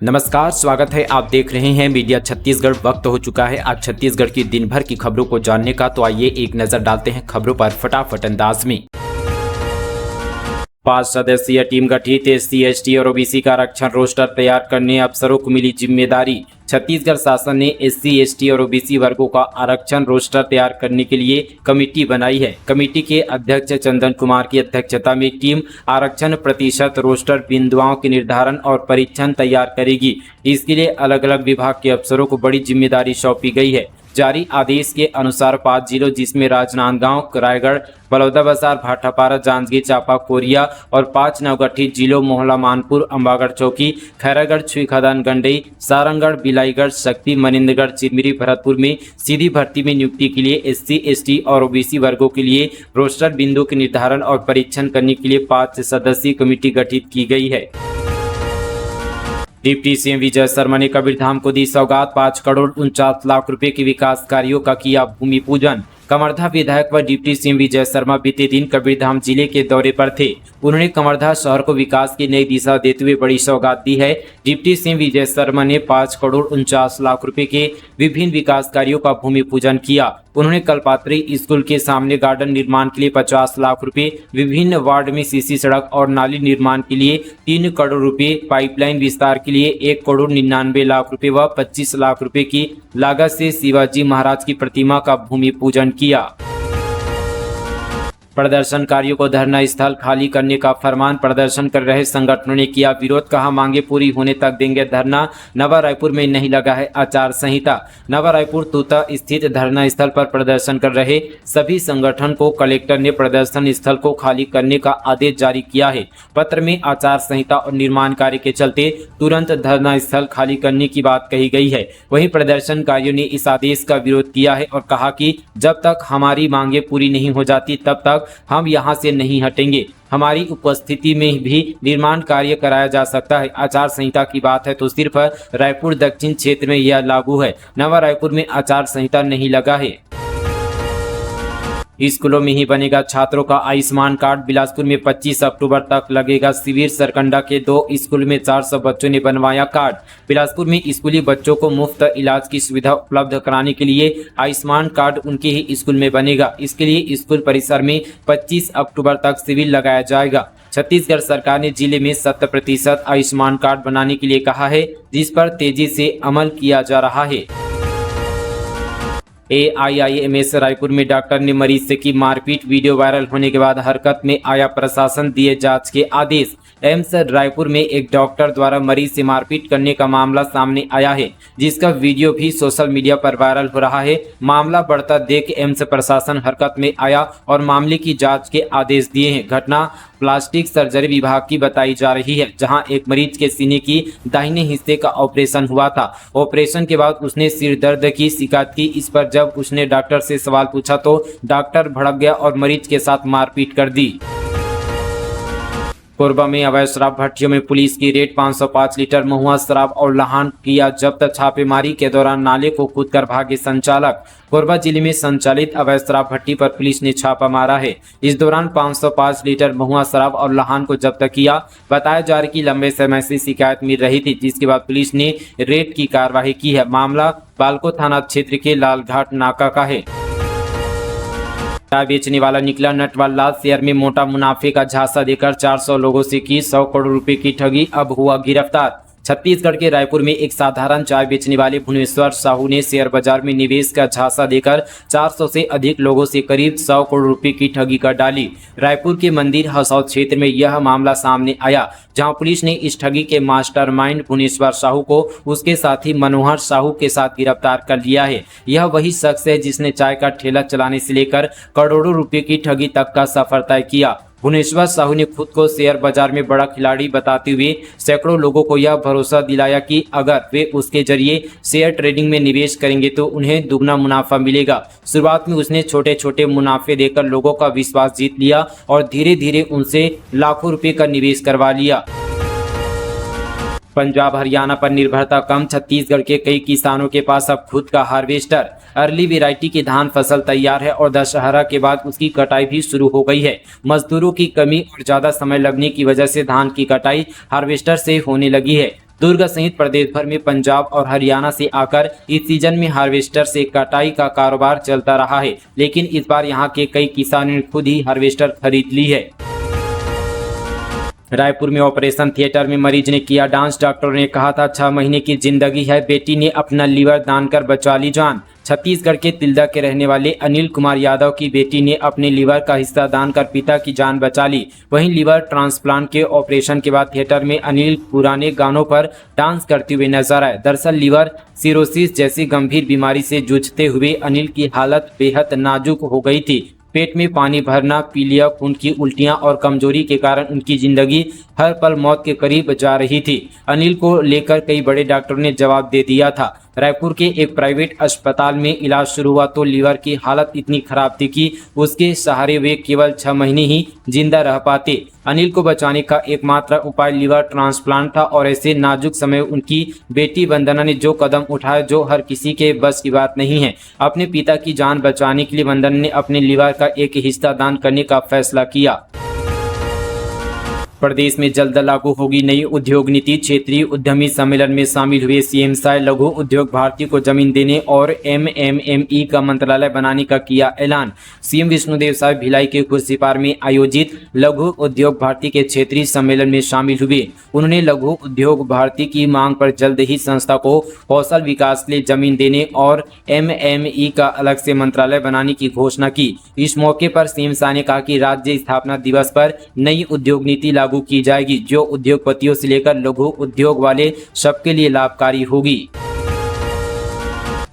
नमस्कार, स्वागत है। आप देख रहे हैं मीडिया छत्तीसगढ़। वक्त हो चुका है आज छत्तीसगढ़ की दिन भर की खबरों को जानने का, तो आइए एक नजर डालते हैं खबरों पर फटाफट अंदाज में। 5 सदस्यीय टीम गठित, एससी एसटी और ओबीसी का आरक्षण रोस्टर तैयार करने अफसरों को मिली जिम्मेदारी। छत्तीसगढ़ शासन ने एससी एसटी और ओबीसी वर्गों का आरक्षण रोस्टर तैयार करने के लिए कमेटी बनाई है। कमेटी के अध्यक्ष चंदन कुमार की अध्यक्षता में टीम आरक्षण प्रतिशत, रोस्टर, बिंदुओं के निर्धारण और परीक्षण तैयार करेगी। इसके लिए अलग अलग विभाग के अफसरों को बड़ी जिम्मेदारी सौंपी गई है। जारी आदेश के अनुसार 5 जिलों जिसमें राजनांदगांव, रायगढ़, बलौदाबाजार, भाटापारा, जांजगीर चांपा, कोरिया और 5 नवगठित जिलों मोहला, मानपुर, अंबागढ़ चौकी, खैरागढ़, छुईखदान, गंडई, सारंगढ़, बिलाईगढ़, शक्ति, मनिंदगढ़, चिरमिरी, भरतपुर में सीधी भर्ती में नियुक्ति के लिए एससी एसटी और ओबीसी वर्गों के लिए रोस्टर बिंदु के निर्धारण और परीक्षण करने के लिए 5 सदस्यीय कमेटी गठित की गई है। डिप्टी सीएम विजय शर्मा ने कबीरधाम को दी सौगात। 5 करोड़ 49 लाख रुपए के विकास कार्यों का किया भूमि पूजन। कवर्धा विधायक व डिप्टी सीएम विजय शर्मा बीते दिन कबीरधाम जिले के दौरे पर थे। उन्होंने कवर्धा शहर को विकास की नई दिशा देते हुए बड़ी सौगात दी है। डिप्टी सीएम विजय शर्मा ने 5 करोड़ 49 लाख रुपए के विभिन्न विकास कार्यों का भूमि पूजन किया। उन्होंने कलपात्री स्कूल के सामने गार्डन निर्माण के लिए 50 लाख रुपए, विभिन्न वार्ड में सीसी सड़क और नाली निर्माण के लिए 3 करोड़ रुपए, पाइपलाइन विस्तार के लिए 1 करोड़ 99 लाख रुपए व 25 लाख रुपए की लागत से शिवाजी महाराज की प्रतिमा का भूमि पूजन किया। प्रदर्शनकारियों को धरना स्थल खाली करने का फरमान। प्रदर्शन कर रहे संगठनों ने किया विरोध, कहा मांगे पूरी होने तक देंगे धरना। नवा रायपुर में नहीं लगा है आचार संहिता। नवा रायपुर तोता स्थित धरना स्थल पर प्रदर्शन कर रहे सभी संगठन को कलेक्टर ने प्रदर्शन स्थल को खाली करने का आदेश जारी किया है। पत्र में आचार संहिता और निर्माण कार्य के चलते तुरंत धरना स्थल खाली करने की बात कही गई है। वहीं प्रदर्शनकारियों ने इस आदेश का विरोध किया है और कहा कि जब तक हमारी मांगे पूरी नहीं हो जाती तब तक हम यहां से नहीं हटेंगे। हमारी उपस्थिति में भी निर्माण कार्य कराया जा सकता है। आचार संहिता की बात है तो सिर्फ रायपुर दक्षिण क्षेत्र में यह लागू है। नवा रायपुर में आचार संहिता नहीं लगा है। स्कूलों में ही बनेगा छात्रों का आयुष्मान कार्ड। बिलासपुर में 25 अक्टूबर तक लगेगा शिविर। सरकंडा के 2 स्कूल में 400 बच्चों ने बनवाया कार्ड। बिलासपुर में स्कूली बच्चों को मुफ्त इलाज की सुविधा उपलब्ध कराने के लिए आयुष्मान कार्ड उनके ही स्कूल में बनेगा। इसके लिए स्कूल परिसर में 25 अक्टूबर तक शिविर लगाया जाएगा। छत्तीसगढ़ सरकार ने जिले में 100% आयुष्मान कार्ड बनाने के लिए कहा है, जिस पर तेजी से अमल किया जा रहा है। AIIMS रायपुर में डॉक्टर ने मरीज से की मारपीट। वीडियो वायरल होने के बाद हरकत में आया प्रशासन, दिए जांच के आदेश। एम्स रायपुर में एक डॉक्टर द्वारा मरीज से मारपीट करने का मामला सामने आया है, जिसका वीडियो भी सोशल मीडिया पर वायरल हो रहा है। मामला बढ़ता देख एम्स प्रशासन हरकत में आया और मामले की जांच के आदेश दिए हैं। घटना प्लास्टिक सर्जरी विभाग की बताई जा रही है, जहां एक मरीज के सीने की दाहिने हिस्से का ऑपरेशन हुआ था। ऑपरेशन के बाद उसने सिर दर्द की शिकायत की। इस पर जब उसने डॉक्टर से सवाल पूछा तो डॉक्टर भड़क गया और मरीज के साथ मारपीट कर दी। कोरबा में अवैध शराब भट्टियों में पुलिस की रेड। 505 लीटर महुआ शराब और लाहन किया जब्त। छापेमारी के दौरान नाले को कूदकर भागे संचालक। कोरबा जिले में संचालित अवैध शराब भट्टी पर पुलिस ने छापा मारा है। इस दौरान 505 लीटर महुआ शराब और लाहन को जब्त किया। बताया जा रहा है कि लंबे समय से शिकायत मिल रही थी, जिसके बाद पुलिस ने रेड की कार्रवाई की है। मामला बालको थाना क्षेत्र के लालघाट नाका का है। चाय बेचने वाला निकला नटवाला। शेयर में मोटा मुनाफे का झांसा देकर 400 लोगों से की 100 करोड़ रुपए की ठगी, अब हुआ गिरफ्तार। छत्तीसगढ़ के रायपुर में एक साधारण चाय बेचने वाले भुवनेश्वर साहू ने शेयर बाजार में निवेश का झांसा देकर 400 से अधिक लोगों से करीब 100 करोड़ रुपए की ठगी कर डाली। रायपुर के मंदिर हसौद क्षेत्र में यह मामला सामने आया, जहां पुलिस ने इस ठगी के मास्टरमाइंड भुवनेश्वर साहू को उसके साथी मनोहर साहू के साथ गिरफ्तार कर लिया है। यह वही शख्स है जिसने चाय का ठेला चलाने से लेकर करोड़ों रुपए की ठगी तक का सफर तय किया। भुवनेश्वर साहू ने खुद को शेयर बाजार में बड़ा खिलाड़ी बताते हुए सैकड़ों लोगों को यह भरोसा दिलाया कि अगर वे उसके जरिए शेयर ट्रेडिंग में निवेश करेंगे तो उन्हें दुगना मुनाफा मिलेगा। शुरुआत में उसने छोटे छोटे मुनाफे देकर लोगों का विश्वास जीत लिया और धीरे धीरे उनसे लाखों रुपए का निवेश करवा लिया। पंजाब हरियाणा पर निर्भरता कम। छत्तीसगढ़ के कई किसानों के पास अब खुद का हार्वेस्टर, अर्ली वैरायटी की धान फसल तैयार है और दशहरा के बाद उसकी कटाई भी शुरू हो गई है। मजदूरों की कमी और ज्यादा समय लगने की वजह से धान की कटाई हार्वेस्टर से होने लगी है। दुर्ग सहित प्रदेश भर में पंजाब और हरियाणा से आकर इस सीजन में हार्वेस्टर से कटाई का कारोबार चलता रहा है, लेकिन इस बार यहां के कई किसानों ने खुद ही हार्वेस्टर खरीद ली है। रायपुर में ऑपरेशन थिएटर में मरीज ने किया डांस। डॉक्टर ने कहा था 6 महीने की जिंदगी है, बेटी ने अपना लीवर दान कर बचा ली जान। छत्तीसगढ़ के तिल्दा के रहने वाले अनिल कुमार यादव की बेटी ने अपने लीवर का हिस्सा दान कर पिता की जान बचा ली। वहीं लीवर ट्रांसप्लांट के ऑपरेशन के बाद थिएटर में अनिल पुराने गानों पर डांस करते हुए नजर आए। दरअसल लीवर सिरोसिस जैसी गंभीर बीमारी से जूझते हुए अनिल की हालत बेहद नाजुक हो गई थी। पेट में पानी भरना, पीलिया, खून की उल्टियां और कमजोरी के कारण उनकी जिंदगी हर पल मौत के करीब जा रही थी। अनिल को लेकर कई बड़े डॉक्टरों ने जवाब दे दिया था। रायपुर के एक प्राइवेट अस्पताल में इलाज शुरू हुआ तो लीवर की हालत इतनी खराब थी कि उसके सहारे वे केवल 6 महीने ही जिंदा रह पाते। अनिल को बचाने का एकमात्र उपाय लीवर ट्रांसप्लांट था और ऐसे नाजुक समय उनकी बेटी वंदना ने जो कदम उठाए जो हर किसी के बस की बात नहीं है। अपने पिता की जान बचाने के लिए वंदना ने अपने लीवर का एक हिस्सा दान करने का फैसला किया। प्रदेश में जल्द लागू होगी नई उद्योग नीति। क्षेत्रीय उद्यमी सम्मेलन में शामिल हुए सीएम साय लघु उद्योग भारती को जमीन देने और एमएमएमई का मंत्रालय बनाने का किया ऐलान। सीएम विष्णुदेव साय भिलाई के खुर्सीपार में आयोजित लघु उद्योग भारती के क्षेत्रीय सम्मेलन में शामिल हुए। उन्होंने लघु उद्योग भारती की मांग पर जल्द ही संस्था को कौशल विकास के लिए जमीन देने और एमएमई का अलग से मंत्रालय बनाने की घोषणा की। इस मौके पर सीएम साय ने कहा कि राज्य स्थापना दिवस पर नई उद्योग नीति लागू की जाएगी जो उद्योगपतियों से लेकर लघु उद्योग वाले सबके लिए लाभकारी होगी।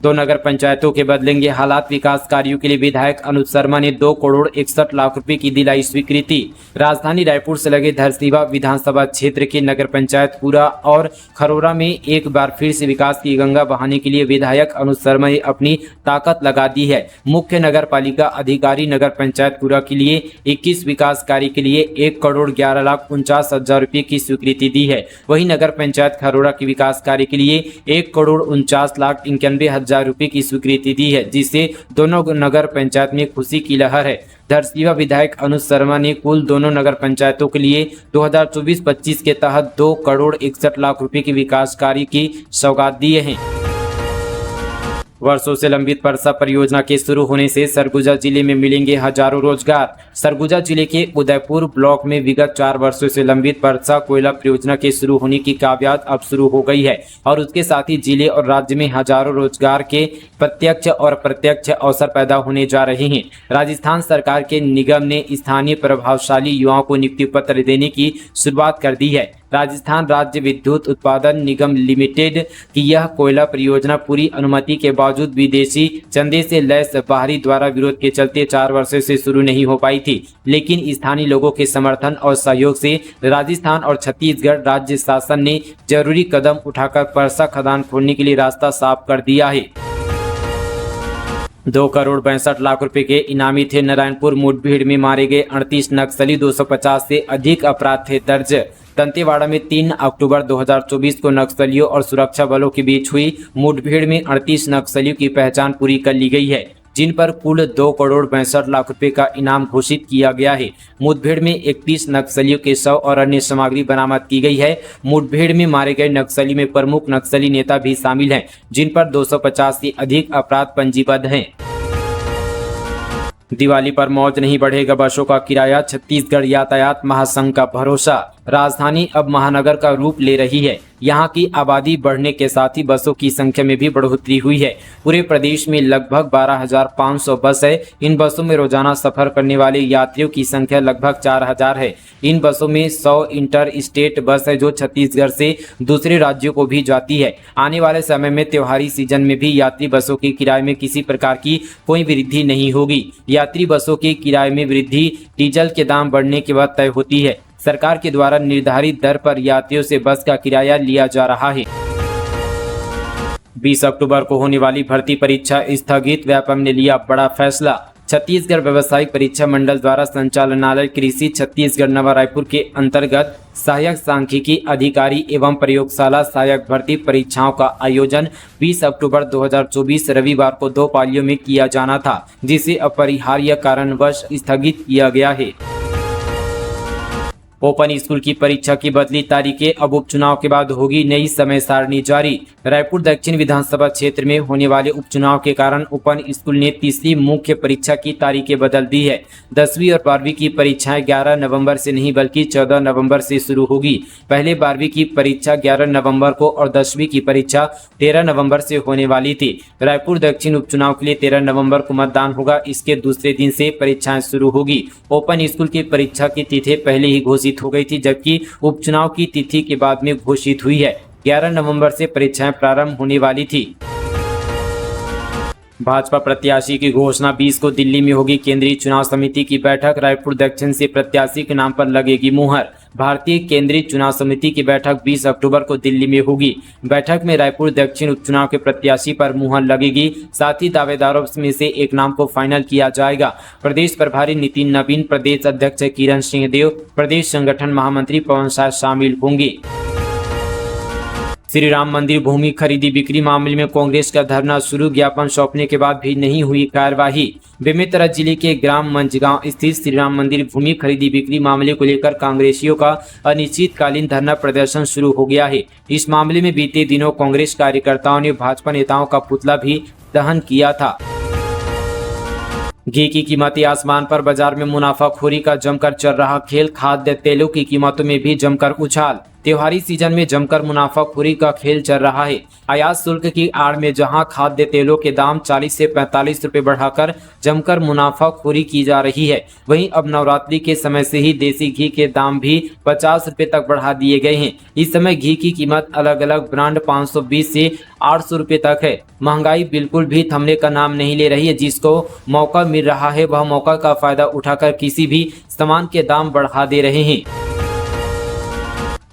2 नगर पंचायतों के बदलेंगे हालात। विकास कार्यों के लिए विधायक अनुज शर्मा ने 2 करोड़ 61 लाख रुपए की दिलाई स्वीकृति। राजधानी रायपुर से लगे धरसीवा विधानसभा क्षेत्र के नगर पंचायत पूरा और खरोरा में एक बार फिर से विकास की गंगा बहाने के लिए विधायक अनुज शर्मा ने अपनी ताकत लगा दी है। मुख्य नगर पालिका अधिकारी नगर पंचायत पूरा के लिए 21 विकास कार्य के लिए 1 करोड़ 11,49,000 रुपए की स्वीकृति दी है। वहीं नगर पंचायत खरोरा के विकास कार्य के लिए 1 करोड़ 49,91,000 रुपए की स्वीकृति दी है, जिससे दोनों नगर पंचायत में खुशी की लहर है। धरसीवा विधायक अनुज शर्मा ने कुल दोनों नगर पंचायतों के लिए 2024-25 के तहत 2 करोड़ 61 लाख रुपए के विकास कार्य की सौगात दिए हैं। वर्षों से लंबित परसा परियोजना के शुरू होने से सरगुजा जिले में मिलेंगे हजारों रोजगार। सरगुजा जिले के उदयपुर ब्लॉक में विगत 4 वर्षों से लंबित परसा कोयला परियोजना के शुरू होने की काव्यात अब शुरू हो गई है और उसके साथ ही जिले और राज्य में हजारों रोजगार के प्रत्यक्ष और अप्रत्यक्ष अवसर पैदा होने जा रहे हैं। राजस्थान सरकार के निगम ने स्थानीय प्रभावशाली युवाओं को नियुक्ति पत्र देने की शुरुआत कर दी है। राजस्थान राज्य विद्युत उत्पादन निगम लिमिटेड की यह कोयला परियोजना पूरी अनुमति के बावजूद विदेशी चंदे से लैस बाहरी द्वारा विरोध के चलते 4 वर्षों से शुरू नहीं हो पाई थी, लेकिन स्थानीय लोगों के समर्थन और सहयोग से राजस्थान और छत्तीसगढ़ राज्य शासन ने जरूरी कदम उठाकर परसा खदान खोलने के लिए रास्ता साफ कर दिया है। 2 करोड़ 62 लाख रुपए के इनामी थे। नारायणपुर मुठभेड़ में मारे गए 38 नक्सली। 250 से अधिक अपराध थे दर्ज। दंतेवाड़ा में 3 अक्टूबर 2024 को नक्सलियों और सुरक्षा बलों के बीच हुई मुठभेड़ में 38 नक्सलियों की पहचान पूरी कर ली गई है, जिन पर कुल 2 करोड़ 62 लाख रुपए का इनाम घोषित किया गया है। मुठभेड़ में 31 नक्सलियों के शव और अन्य सामग्री बरामद की गई है। मुठभेड़ में मारे गए नक्सली में प्रमुख नक्सली नेता भी शामिल हैं, जिन पर 250 से अधिक अपराध पंजीबद्ध हैं। दिवाली पर मौज नहीं, बढ़ेगा बसों का किराया। छत्तीसगढ़ यातायात महासंघ का भरोसा। राजधानी अब महानगर का रूप ले रही है। यहाँ की आबादी बढ़ने के साथ ही बसों की संख्या में भी बढ़ोतरी हुई है। पूरे प्रदेश में लगभग 12,500 बस है। इन बसों में रोजाना सफर करने वाले यात्रियों की संख्या लगभग 4,000 है। इन बसों में 100 इंटर स्टेट बस है जो छत्तीसगढ़ से दूसरे राज्यों को भी जाती है। आने वाले समय में त्योहारी सीजन में भी यात्री बसों के किराए में किसी प्रकार की कोई वृद्धि नहीं होगी। यात्री बसों के किराए में वृद्धि डीजल के दाम बढ़ने के बाद तय होती है। सरकार के द्वारा निर्धारित दर पर यात्रियों से बस का किराया लिया जा रहा है। 20 अक्टूबर को होने वाली भर्ती परीक्षा स्थगित। व्यापम ने लिया बड़ा फैसला। छत्तीसगढ़ व्यावसायिक परीक्षा मंडल द्वारा संचालनालय कृषि छत्तीसगढ़ नवा रायपुर के अंतर्गत सहायक सांख्यिकी अधिकारी एवं प्रयोगशाला सहायक भर्ती परीक्षाओं का आयोजन 20 अक्टूबर 2024 रविवार को 2 पालियों में किया जाना था, जिसे अपरिहार्य कारणवश स्थगित किया गया है। ओपन स्कूल की परीक्षा की बदली तारीखें, अब उपचुनाव के बाद होगी नई समय सारणी जारी। रायपुर दक्षिण विधानसभा क्षेत्र में होने वाले उपचुनाव के कारण ओपन स्कूल ने तीसरी मुख्य परीक्षा की तारीखें बदल दी है। 10वीं और 12वीं की परीक्षाएं 11 नवंबर से नहीं बल्कि 14 नवंबर से शुरू होगी। पहले 12वीं की परीक्षा 11 नवंबर को और 10वीं की परीक्षा 13 नवंबर से होने वाली थी। रायपुर दक्षिण उपचुनाव के लिए 13 नवंबर को मतदान होगा। इसके दूसरे दिन से परीक्षाएं शुरू होगी। ओपन स्कूल की परीक्षा की तिथि पहले ही घोषित हो गई थी, जबकि उपचुनाव की तिथि के बाद में घोषित हुई है। 11 नवंबर से परीक्षाएं प्रारंभ होने वाली थी। भाजपा प्रत्याशी की घोषणा 20 को दिल्ली में होगी। केंद्रीय चुनाव समिति की बैठक, रायपुर दक्षिण से प्रत्याशी के नाम पर लगेगी मुहर। भारतीय केंद्रीय चुनाव समिति की बैठक 20 अक्टूबर को दिल्ली में होगी। बैठक में रायपुर दक्षिण उपचुनाव के प्रत्याशी पर मुहर लगेगी। साथ ही दावेदारों में से एक नाम को फाइनल किया जाएगा। प्रदेश प्रभारी नितिन नवीन, प्रदेश अध्यक्ष किरण सिंहदेव, प्रदेश संगठन महामंत्री पवन शाह शामिल होंगे। श्री राम मंदिर भूमि खरीदी बिक्री मामले में कांग्रेस का धरना शुरू, ज्ञापन सौंपने के बाद भी नहीं हुई कार्यवाही। बेमेतरा जिले के ग्राम मंझगांव स्थित श्री राम मंदिर भूमि खरीदी बिक्री मामले को लेकर कांग्रेसियों का अनिश्चितकालीन धरना प्रदर्शन शुरू हो गया है। इस मामले में बीते दिनों कांग्रेस कार्यकर्ताओं ने भाजपा नेताओं का पुतला भी दहन किया था। घी की कीमतें आसमान पर, बाजार में मुनाफाखोरी का जमकर चल रहा खेल। खाद्य तेलों की कीमतों में भी जमकर उछाल। त्योहारी सीजन में जमकर मुनाफाखोरी का खेल चल रहा है। आयात शुल्क की आड़ में जहां खाद्य तेलों के दाम 40 से 45 रुपए बढ़ाकर जमकर मुनाफाखोरी की जा रही है, वहीं अब नवरात्रि के समय से ही देसी घी के दाम भी 50 रुपए तक बढ़ा दिए गए हैं। इस समय घी की कीमत अलग अलग ब्रांड 520 से 800 रुपए तक है। महंगाई बिल्कुल भी थमने का नाम नहीं ले रही है। जिसको मौका मिल रहा है वह मौका का फायदा उठाकर किसी भी सामान के दाम बढ़ा दे रहे हैं।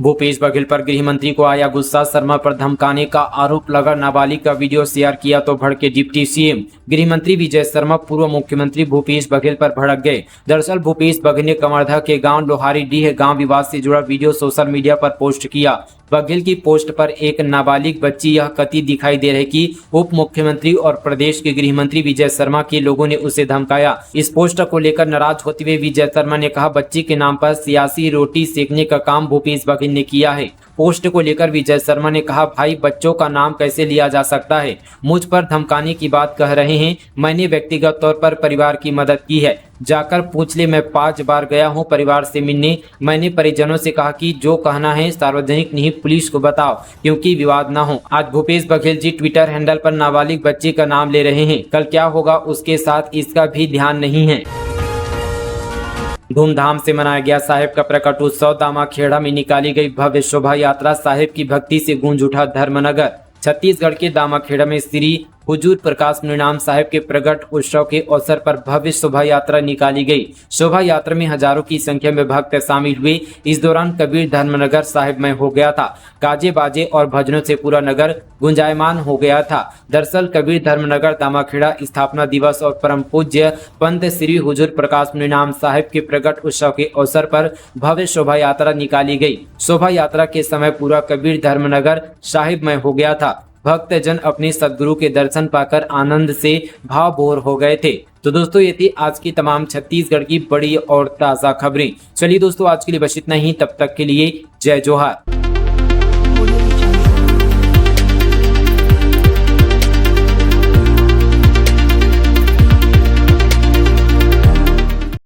भूपेश बघेल पर गृह मंत्री को आया गुस्सा, शर्मा पर धमकाने का आरोप लगा। नाबालिग का वीडियो शेयर किया तो भड़के डिप्टी सीएम। गृह मंत्री विजय शर्मा पूर्व मुख्यमंत्री भूपेश बघेल पर भड़क गए। दरअसल भूपेश बघेल ने कमरधा के गांव लोहारी डीह गांव विवाद से जुड़ा वीडियो सोशल मीडिया पर पोस्ट किया। बघेल की पोस्ट पर एक नाबालिग बच्ची यह कथी दिखाई दे रही कि उप मुख्यमंत्री और प्रदेश के गृह मंत्री विजय शर्मा के लोगों ने उसे धमकाया। इस पोस्ट को लेकर नाराज होते हुए विजय शर्मा ने कहा, बच्ची के नाम पर सियासी रोटी सेकने का काम भूपेश बघेल ने किया है। पोस्ट को लेकर विजय शर्मा ने कहा, भाई बच्चों का नाम कैसे लिया जा सकता है? मुझ पर धमकाने की बात कह रहे हैं। मैंने व्यक्तिगत तौर पर परिवार की मदद की है, जाकर पूछ ले। मैं 5 बार गया हूं परिवार से मिलने। मैंने परिजनों से कहा कि जो कहना है सार्वजनिक नहीं पुलिस को बताओ, क्योंकि विवाद ना हो। आज भूपेश बघेल जी ट्विटर हैंडल पर नाबालिग बच्ची का नाम ले रहे हैं, कल क्या होगा उसके साथ इसका भी ध्यान नहीं है। धूमधाम से मनाया गया साहेब का प्रकट उत्सव। दामाखेड़ा में निकाली गई भव्य शोभा यात्रा। साहेब की भक्ति से गूंज उठा धर्मनगर। छत्तीसगढ़ के दामाखेड़ा में श्री हुजूर प्रकाश मुनीराम साहेब के प्रकट उत्सव के अवसर पर भव्य शोभा यात्रा निकाली गई। शोभा यात्रा में हजारों की संख्या में भक्त शामिल हुए। इस दौरान कबीर धर्मनगर साहेबमय हो गया था। गाजे बाजे और भजनों से पूरा नगर गुंजायमान हो गया था। दरअसल कबीर धर्मनगर दामाखेड़ा स्थापना दिवस और परम पूज्य पंत श्री हुजूर प्रकाश मुनीराम साहेब के प्रकट उत्सव के अवसर पर भव्य शोभा यात्रा निकाली गई। शोभा यात्रा के समय पूरा कबीर धर्मनगर साहेबमय हो गया था। भक्तजन अपने सदगुरु के दर्शन पाकर आनंद से भावभोर हो गए थे। तो दोस्तों ये थी आज की तमाम छत्तीसगढ़ की बड़ी और ताज़ा खबरें। चलिए दोस्तों आज के लिए बस इतना ही। तब तक के लिए जय जोहार।